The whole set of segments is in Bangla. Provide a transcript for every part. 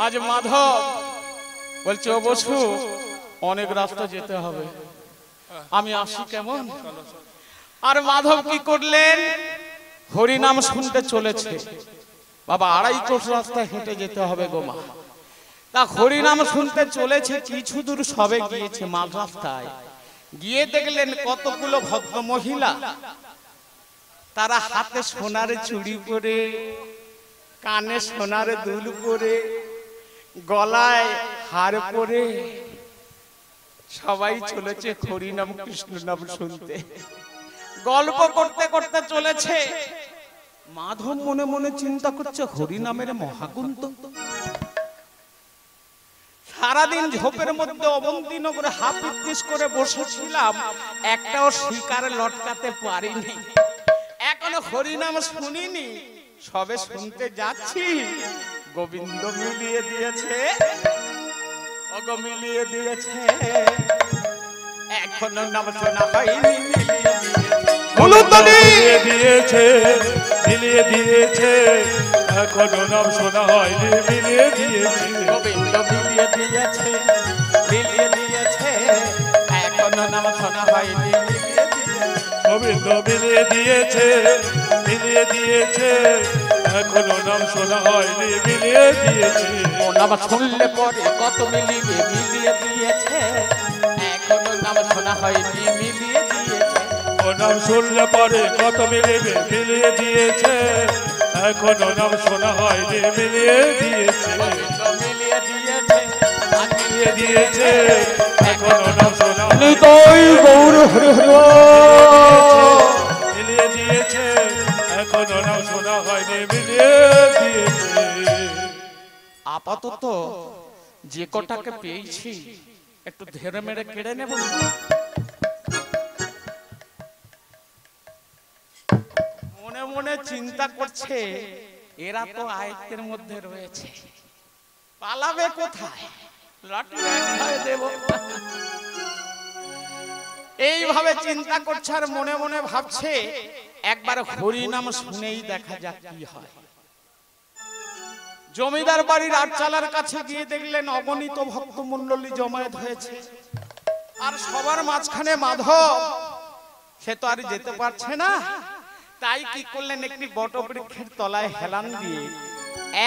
আজ মাধব বলছে ও বসু অনেক রাস্তা যেতে হবে, আমি আসি কেমন। আর মাধব কি করলেন, হরিনাম শুনতে চলেছে। বাবা 2.5 কোষ রাস্তা হেঁটে যেতে হবে গো মা। তা হরিনাম শুনতে চলেছে, কিছু দূর সবে গিয়েছে, মাঝ রাস্তায় গিয়ে দেখলেন কতগুলো ভদ্র মহিলা, তারা হাতে সোনার চুড়ি পরে, কানে সোনার দুল পরে, গলায় হার পরে সবাই চলেছে হরিনাম কৃষ্ণ নাম শুনতে, গল্প করতে করতে চলেছে। মাধব মনে মনে চিন্তা করছে হরিনামের মহাগুণ তো। সারাদিন ঝোপের মধ্যে অবন্তীনগরে হাপিস করে বসেছিলাম, একটাও শিকার লটকাতে পারিনি, এখনো হরিনাম শুনিনি, সবে শুনতে যাচ্ছি গোবিন্দ মিলিয়ে দিয়েছে, অগ মিলিয়ে দিয়েছে, এখনো নাম শোনা হয়নি, মিলিয়ে দিয়েছে, মিলিয়ে দিয়েছে, এখনো নাম শোনা হয়নি, মিলিয়ে দিয়েছে, গোবিন্দ মিলিয়ে দিয়েছে, মিলিয়ে দিয়েছে, এখনো নাম শোনা হয়নি, গোবিন্দ মিলিয়ে দিয়েছে, মিলিয়ে দিয়েছে, এখনো নাম শোনা হয়নি, মিলিয়ে দিয়েছে। ও নাম শুনলে পরে কত মিলিবে, মিলিয়ে দিয়েছে, এখনো নাম শোনা হয়নি, মিলিয়ে দিয়েছে। ও নাম শুনলে পরে কত মিলিবে, মিলিয়ে দিয়েছে, এখনো নাম শোনা হয়নি, মিলিয়ে দিয়েছে, মিলিয়ে দিয়েছে, মিলিয়ে দিয়েছে, এখনো নাম শোনা হয়নি, গৌর হরি হরি মিলিয়ে দিয়েছে, এখনো নাম শোনা হয়নি, মিলিয়ে দিয়েছে। আপাতত যে কটাকে পেয়েছি একটু ধীরে মেরে কেড়ে নেব। মনে মনে চিন্তা করছে এরা তো আয়ত্তের মধ্যে রয়েছে, পালাবে কোথায়, লাঠি খায় দেব। এইভাবে চিন্তা করছে আর মনে মনে ভাবছে একবার হরিনাম শুনেই দেখা যাক কি হয়। জমিদার বাড়ির আটচালার কাছে গিয়ে দেখলেন অগণিত ভক্ত মণ্ডলী জমায়েত হয়েছে, আর সবার মাঝখানে মাধব, সে তো আর যেতে পারছে না, তাই কি করলেন, একটি বটবৃক্ষের তলায় হেলান দিয়ে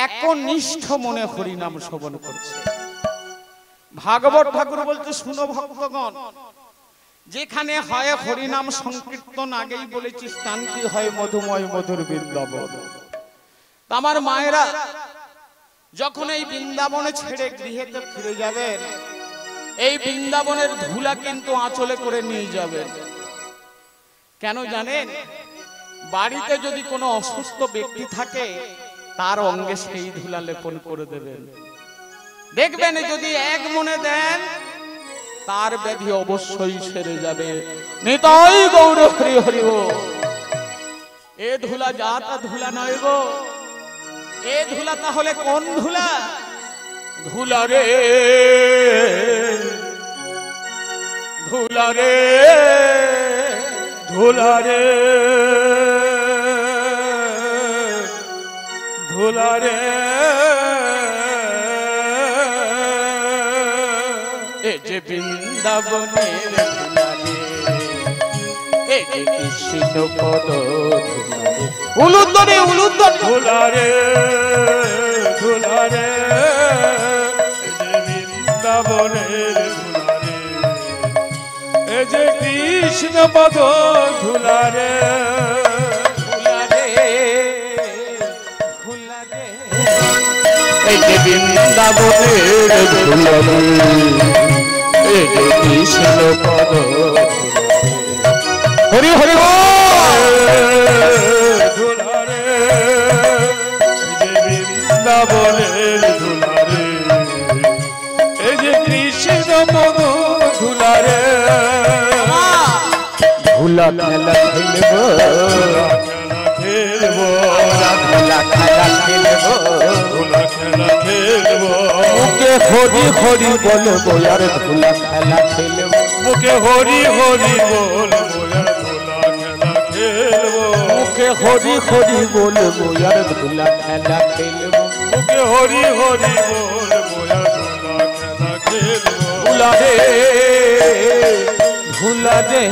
একনিষ্ঠ মনে হরিনাম শ্রবণ করছে। ভাগবত ঠাকুর বলতে, শুনো ভক্তগণ, যেখানে হয় হরিনাম সংকীর্তন, আগেই বলেছি স্থানটি হয় মধুময় মধুর বৃন্দাবন। আমার মায়েরা যখন এই বৃন্দাবনে ছেড়ে গৃহেতে ফিরে যাবেন, এই বৃন্দাবনের ধুলা কিন্তু আঁচলে করে নিয়ে যাবেন। কেন জানেন, বাড়িতে যদি কোনো অসুস্থ ব্যক্তি থাকে তার অঙ্গে সেই ধুলা লেপন করে দেবেন। দেখবেন যদি এক মনে দেন তার ব্যাধি অবশ্যই সেরে যাবে। নিতাই গৌর হরি হরি গো। এ ধুলা যা তা ধুলা নয় গো, এ ধুলা তাহলে কোন ধুলা? ধুলা রে ধুলা রে ধুলা রে ধুলা রে, এ যে বৃন্দাবনের ধুলা রে, এ যে কৃষ্ণ পদ ধুলা রে, উলুদ্ধরে উলুদ্ধরে ধুলা রে ধুলা রে, যে বৃন্দাবনের ধুলা রে, এ যে কৃষ্ণ পদ ধুলা রে, ধুলা রে ধুলা রে, এই যে বৃন্দাবনের ধুলা রে, এই যে কৃষ্ণ পদ ধুলা রে। হরি হরি ধুলা রে, যে বৃন্দাবনের ধুলা রে, এই যে কৃষ্ণ পদ ধুলা রে, ধুলা খেলা খেলবো, খেলবো, ধুলা খেলা খেলবো, ধুলা খেলা খেলবো, মুখে হরি হরি বলবো আর ধুলা খেলা খেলবো, মুখে হরি হরি বলবো আর ধুলা খেলা খেলবো, মুখে হরি হরি বলবো আর ধুলা খেলা খেলবো, মুখে হরি হরি বলবো ধুলা রে ধুলা রে,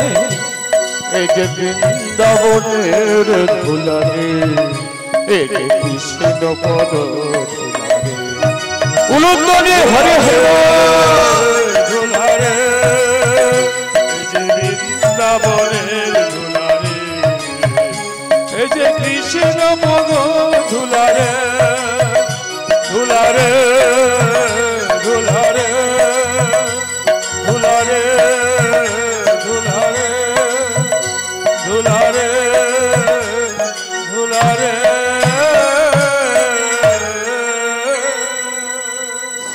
এই যে বৃন্দাবনের ধুলা রে, এই যে কৃষ্ণ পদ ধুলা রে। উলুধ্বনি হরে হরে ধুলা রে, এই যে বৃন্দাবনের ধুলা রে, এই যে কৃষ্ণ পদ ধুলা রে, ধুলা রে ধুলা রে ধুলা রে ধুলা রে ধুলা রে ধুলা রে।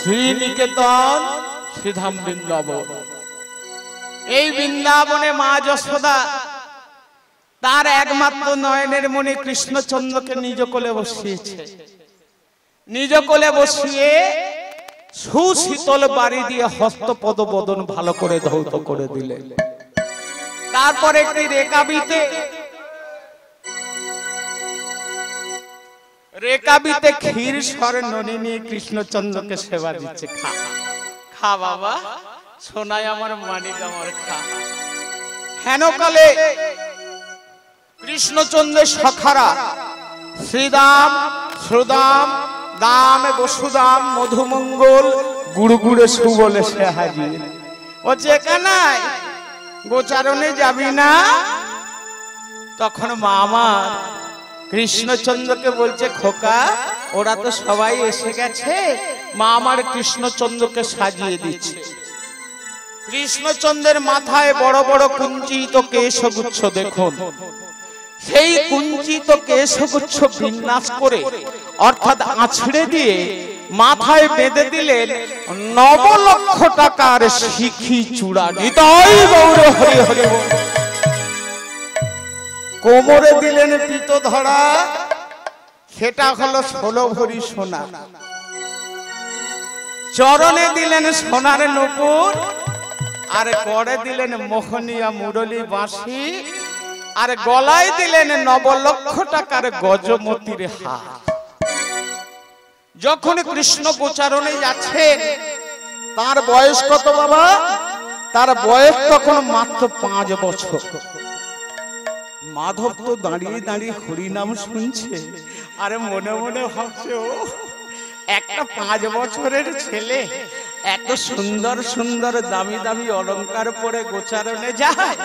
শ্রীনিকেতন শ্রীধাম বৃন্দাবন, এই বৃন্দাবনে মা যশোদা তার একমাত্র নয়নের মণি কৃষ্ণচন্দ্রকে নিজ কোলে বসিয়েছে। নিজ কোলে বসিয়ে সুশীতল বাড়ি দিয়ে হস্তপদ বদন ভালো করে ধৌত করে দিলে। তারপর একটি রেকাবিতে ক্ষীর স্বর্ণনী নিয়ে কৃষ্ণচন্দ্রকে সেবা দিচ্ছে। খা খা বাবা, সোনাই আমার মানিক আমার, খা। হেনকালে কৃষ্ণচন্দ্রের সখারা শ্রীদাম, সুদাম, দাম, বসুদাম, মধুমঙ্গল, গুড়গুড়ে সুবলে সে হাজির। ও যেখানায় গোচারণে যাবি না? তখন মা আমার কৃষ্ণচন্দ্রকে বলছে, খোকা ওরা তো সবাই এসে গেছে। মা আমার কৃষ্ণচন্দ্রকে সাজিয়ে দিচ্ছে। কৃষ্ণচন্দ্রের মাথায় বড় বড় কুঞ্চিত কেশগুচ্ছ দেখুন। সেই কুঞ্চিত কেশগুচ্ছ বিন্যাস করে অর্থাৎ আছড়ে দিয়ে মাথায় বেঁধে দিলেন 9 লক্ষ টাকার শিখি চূড়া। নিতাই গৌর হরি হরি। কোমরে দিলেন পিত ধরা, সেটা হলো 16 ভরি সোনা। চরণে দিলেন সোনার নূপুর, আর পরে দিলেন মোহনিয়া মুরলী বাঁশি, আর গলায় দিলেন 9 লক্ষ টাকার গজমতির হার। যখন কৃষ্ণ গোচারণে যাচ্ছেন, তার বয়স কত বাবা? তার বয়স তখন মাত্র 5 বছর। মাধব তো দাঁড়িয়ে দাঁড়িয়ে হরিনাম শুনছে, আরে মনে মনে ভাবছে, ও একটা 5 বছরের ছেলে এত সুন্দর সুন্দর দামি দামি অলংকার পরে গোচারণে যায়।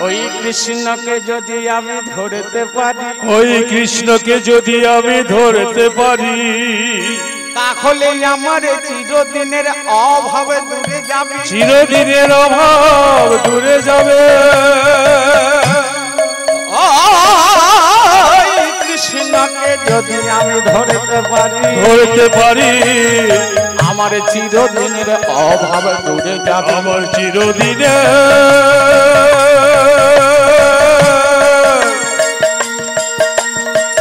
ওই কৃষ্ণকে যদি আমি ধরতে পারি, ওই কৃষ্ণকে যদি আমি ধরতে পারি, তাহলে আমার চিরদিনের অভাব দূরে যাবে। চিরদিনের অভাব দূরে যাবে। ওই কৃষ্ণকে যদি আমি ধরতে পারি, আমার চিরদিনের অভাব দূরে যাবে। আমার চিরদিনে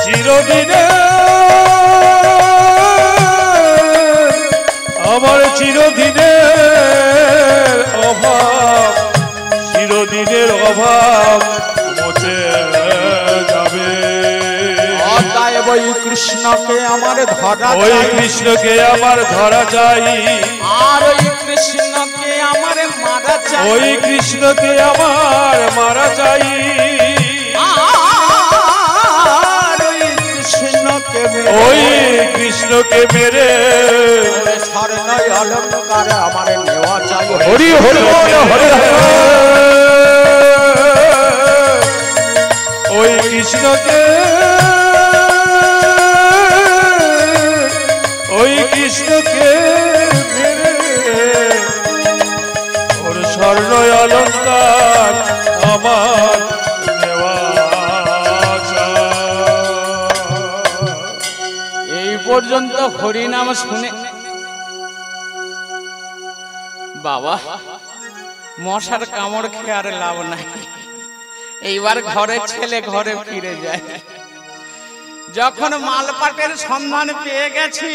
চিরদিনে আমার চিরদিনের অভাব, চিরদিনের অভাব মুছে যাবে। অতএব ওই কৃষ্ণকে আমার ধরা ওই চাই, কৃষ্ণকে আমার ধরা চাই, আর ওই কৃষ্ণকে আমার মারা চাই। ওই কৃষ্ণকে আমার মারা চাই, আর ওই কৃষ্ণকে মেরে স্বর্ণ অলঙ্কার আমার নেওয়া চাই। হরি হরি হরি। ওই কৃষ্ণকে, ওই কৃষ্ণকে মেরে ওর স্বর্ণ অলঙ্কার আমার নেওয়া চাই। এই পর্যন্ত হরিনাম শুনে বাবা মশার কামড় খেয়ে আর লাভ নাই। এইবার ঘরের ছেলে ঘরে ফিরে যায়। যখন মালপাটের সন্ধান পেয়ে গেছি,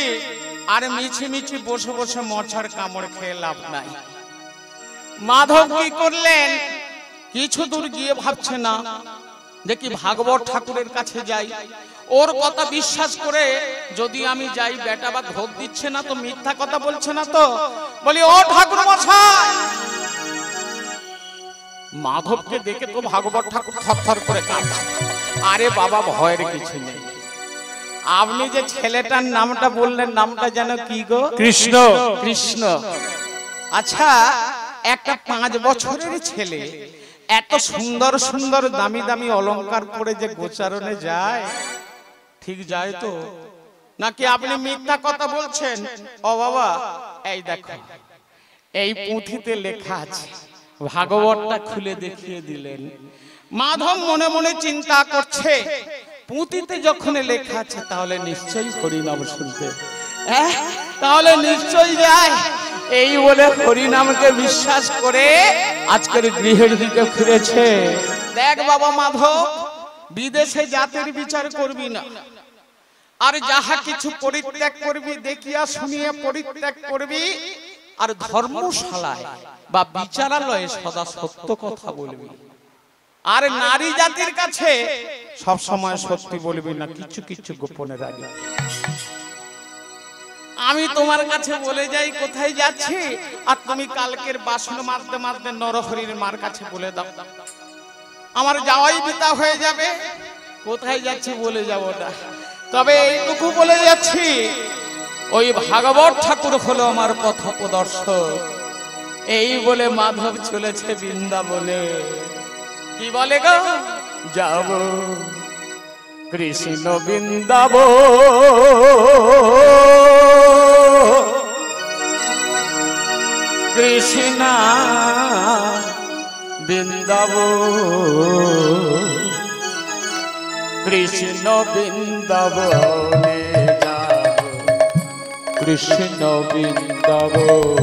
আর মিছি মিছি বসে বসে মশার কামড় খেয়ে লাভ নাই। মাধব কি করলেন? কিছু দূর গিয়ে ভাবছে না দেখি ভাগবত ঠাকুরের কাছে যাই, ওর কথা বিশ্বাস করে যদি আমি যাই, বেটা বা ঘোর দিচ্ছে না তো, মিথ্যা কথা বলছে না তো, বলি ও ঠাকুর মশাই। মাধবকে দেখে তো ভাগবত ঠাকুর থরথর করে কাঁপছে। আরে বাবা, ভয়ের কিছু নেই। আপনি যে ছেলেটার নামটা বললেন, নামটা যেন কি গো? কৃষ্ণ। কৃষ্ণ। আচ্ছা, একটা 5 বছরের ছেলে এত সুন্দর সুন্দর দামি দামি অলংকার পরে যে গোচারণে যায়, ঠিক যায় তো? নাকি আপনি মিথ্যা কথা বলছেন? ও বাবা, এই দেখো, এই পুঁথিতে লেখা আছে। ভাগবতটা খুলে দেখিয়ে দিলেন। মাধব মনে মনে চিন্তা করছে, পুঁথিতে যখন লেখা আছে তাহলে নিশ্চয়ই হরিনাম শুনতে, তাহলে নিশ্চয়ই যায়। এই বলে হরিনামকে বিশ্বাস করে আজকের গৃহের দিকে ফিরেছে। দেখ বাবা মাধব, বিদেশে জাতির বিচার করবি না, আর যাহা কিছু পরিত্যাগ করবি দেখিয়া শুনিয়া পরিত্যাগ করবি, আর ধর্মশালায় বা বিচারালয়ে সদা সত্য কথা বলবি। আর নারী জাতির কাছে সব সময় সত্যি বলবি না, কিছু কিছু গোপনে রাখবি। আমি তোমার কাছে বলে যাই কোথায় যাচ্ছি, আর তুমি কালকের বাসন মারতে মারতে নরহরির মার কাছে বলে দাও, আমার যাওয়াই বিতা হয়ে যাবে। কোথায় যাচ্ছি বলে যাব না, তবে এইটুকু বলে যাচ্ছি, ওই ভাগবত ঠাকুর হলো আমার পথ প্রদর্শক। এই বলে মাধব চলেছে বৃন্দাবনে। কি বলে গো? যাব কৃষ্ণ বৃন্দাবন, কৃষ্ণ বৃন্দাবন, কৃষ্ণ বৃন্দাবনে যাব, কৃষ্ণ বৃন্দাবন।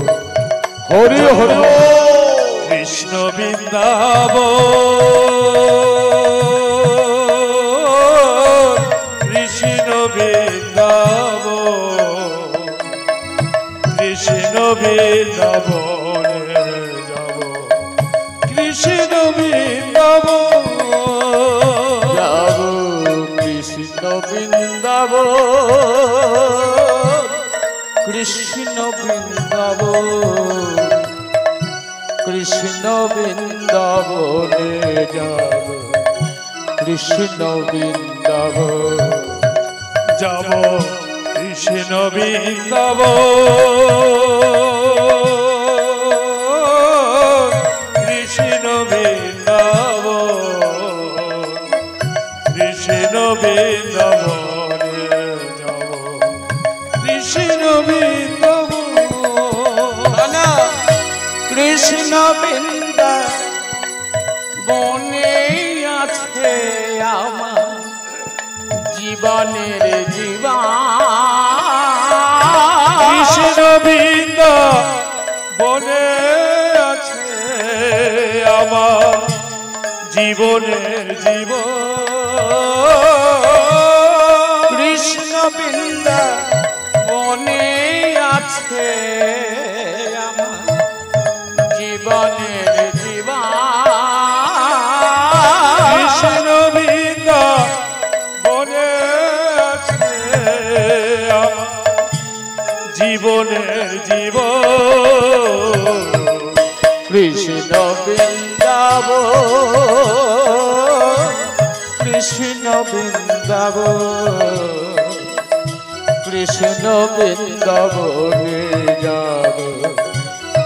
হরি হরি কৃষ্ণ বৃন্দাবন, কৃষ্ণ বৃন্দাবন, কৃষ্ণ বৃন্দাবনে যাব, কৃষ্ণ বৃন্দাবন যাব, কৃষ্ণ বৃন্দাবন, কৃষ্ণ বৃন্দাবন, কৃষ্ণ বৃন্দাবনে যাব, কৃষ্ণ বৃন্দাবন যাব, কৃষ্ণ বৃন্দাবন, কৃষ্ণ বৃন্দাবন, কৃষ্ণ বৃন্দাবনে যাব, কৃষ্ণ বৃন্দাবন। কৃষ্ণ বৃন্দাবনে আছে আমার জীবনের জীবন, কৃষ্ণ বৃন্দাবনে আছে আমার জীবনের জীবন, কৃষ্ণ বৃন্দাবনে আছে আমার জীবনের জীবন, কৃষ্ণ বৃন্দাবনে আছে আমার জীবনের জীবন, কৃষ্ণ বৃন্দাবন, কৃষ্ণ বৃন্দাবন, কৃষ্ণ বৃন্দাবনে যাব,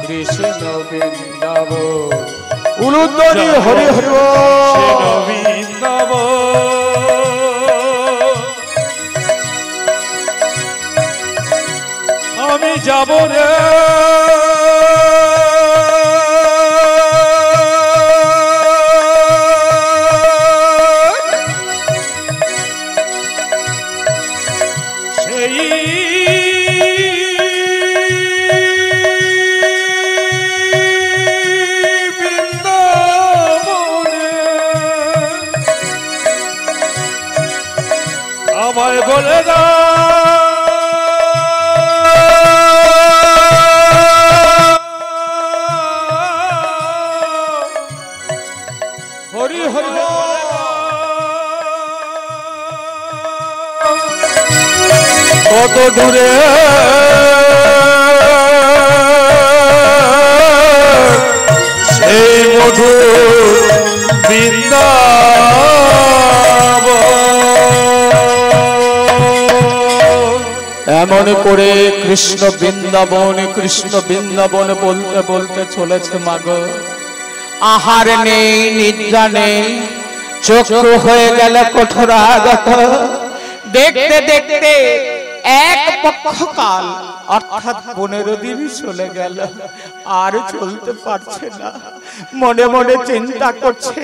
কৃষ্ণ বৃন্দাবন। উলুধ্বনি হরি হরি কৃষ্ণ বৃন্দাবন, আমি যাব রে সেই বৃন্দাবনে, আমায় বলে দাও মধুরে সেই মধু এমন করে কৃষ্ণ বৃন্দাবন বলতে বলতে চলেছে মাগো। আহার নেই, নিদ্রা নেই, চক্ষু হয়ে গেল কঠোরাগত। দেখতে দেখতে এক পক্ষকাল অর্থাৎ 15 দিন চলে গেল, আর চলতে পারছে না। মনে মনে চিন্তা করছে,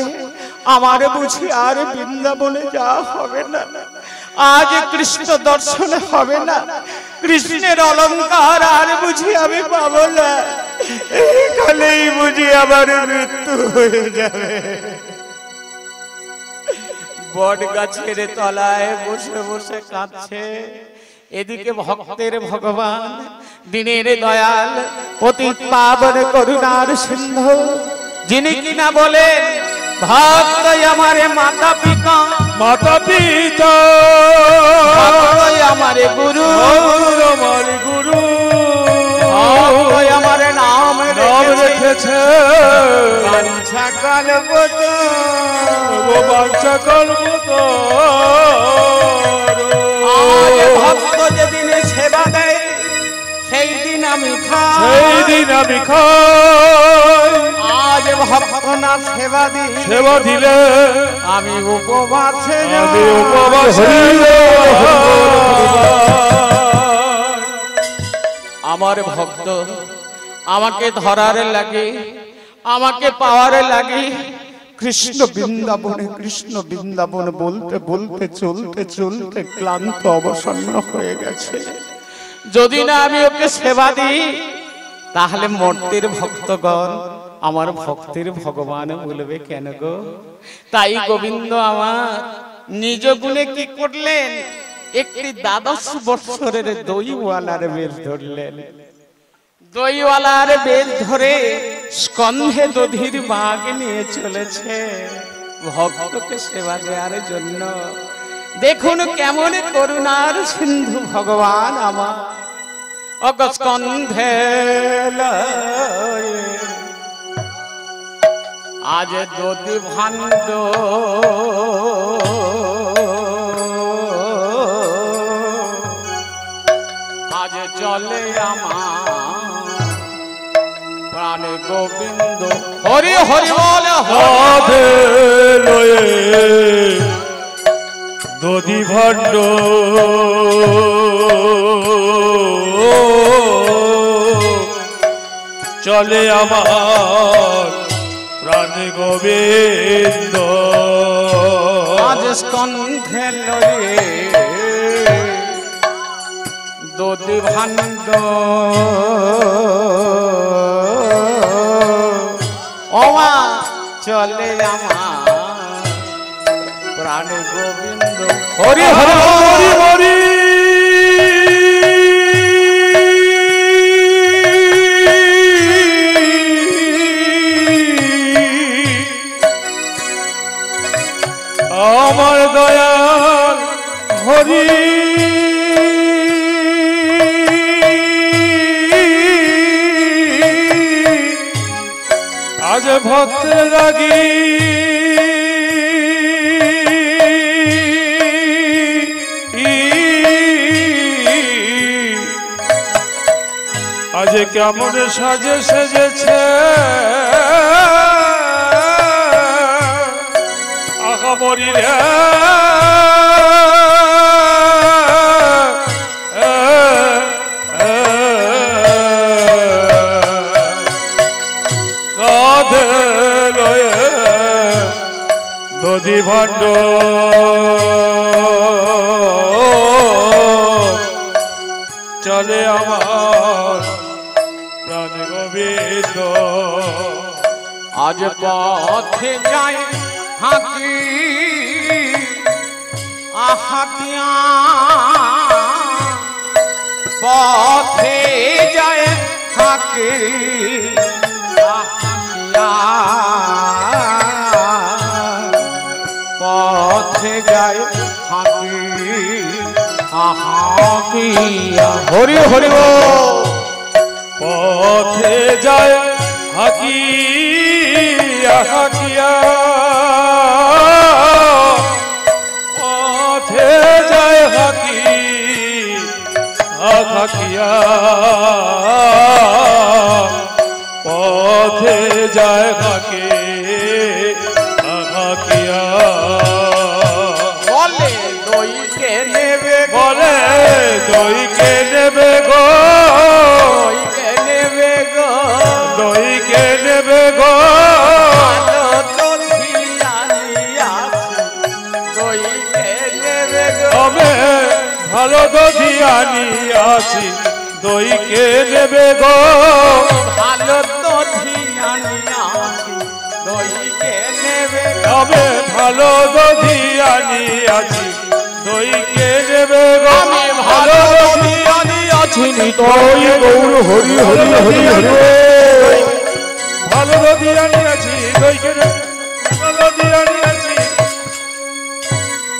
আমার বুঝি আর বৃন্দাবনে যাওয়া হবে না, আজ কৃষ্ণ দর্শন হবে না, কৃষ্ণের অলঙ্কার আর বুঝি আমি পাবো না, এখানেই বুঝি আমার মৃত্যু হয়ে যাবে। বট গাছের তলায় বসে বসে কাঁদছে। এদিকে ভক্তের ভগবান, দিনের দয়াল, পতিত পাবন করুণার সিন্ধু, যিনি কিনা বলেন ভক্ত আমারে মাতা পিতা, মাতা পিতা আমারে গুরু, আমার গুরু, আমারে নাম রেখেছে বাঞ্ছা কল্পত, বাঞ্ছা কল্পত। ভক্ত যেদিন সেবা দেয় সেই দিন আমি খাই, আজ ভক্ত না সেবা দিলে আমি উপবাসে আমার ভক্ত আমাকে ধরার লাগে, আমাকে পাওয়ার লাগে। কৃষ্ণ বৃন্দাবন বলতে বলতে চলতে চলতে ক্লান্ত অবসন্ন হয়ে গেছে। যদি না আমি ওকে সেবা দিই তাহলে মর্তের ভক্তগণ আমার ভক্তের ভগবান বলবে কেন গো। তাই গোবিন্দ আমার নিজ গুণে কি করলেন, একটি 12 বৎসরের দইওয়ালার বেশ ধরলেন। দইওয়ালার বেশ ধরে স্কন্ধে দধির বাঘ নিয়ে চলেছে ভক্তকে সেবা দেওয়ার জন্য। দেখুন কেমন করুণার সিন্ধু ভগবান আমার। স্কন্ধে আজ দধি ভান্ড আজ চলে আমার প্রাণ গোবিন্দ। হরি হরি বল হবে লয়ে দধি ভাণ্ড চলে আমার প্রাণ গোবিন্দ। আজ স্কন্ধে লয়ে দধি ভাণ্ড ওমা চলে আমার প্রাণ গোবিন্দ। হরি হরি হরি হরি আমার দয়াল হরি আজ ভক্তের লাগি আজ কেমন সাজে সেজেছে আহামরি রে কাঁধে লয়ে দধি ভাণ্ড চলে আমার প্রাণ গোবিন্দ। আজ পথে যাই হাকি আহাতিয়া পথে যায় হাকি আহাতিয়া পথে যায় হাকি হাকিয়া হরি হরি বল। পথে যায় হাকিয়া হাকিয়া, পথে যায় হাকিয়া, পথে যায় হাকিয়া। বলে দইকে নেবে বলে দইকে নেবে গো, দইকে নেবে গো, দইকে নেবে গো, ভালো তো ধিয়ানি আছে, দইকে নেবে গো, আমি ভালো দধিয়ানি আছি, দইকে নেবে গো, ভালো তো ধিয়ানি আছে, দইকে নেবে গো, আমি ভালো দধিয়ানি আছি, দইকে নেবে গো, আমি ভালো ধিয়ানি আছি নিতাই গৌর হরি হরি হরি হরি। ভালো দধিয়ানি আছি, দইকে নেবে, ভালো দধিয়ানি আছি।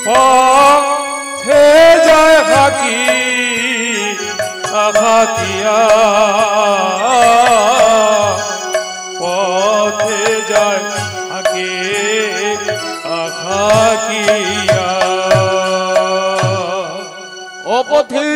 পথে যায় হাকিয়া, পথে যায় হাকিয়া। ও পথি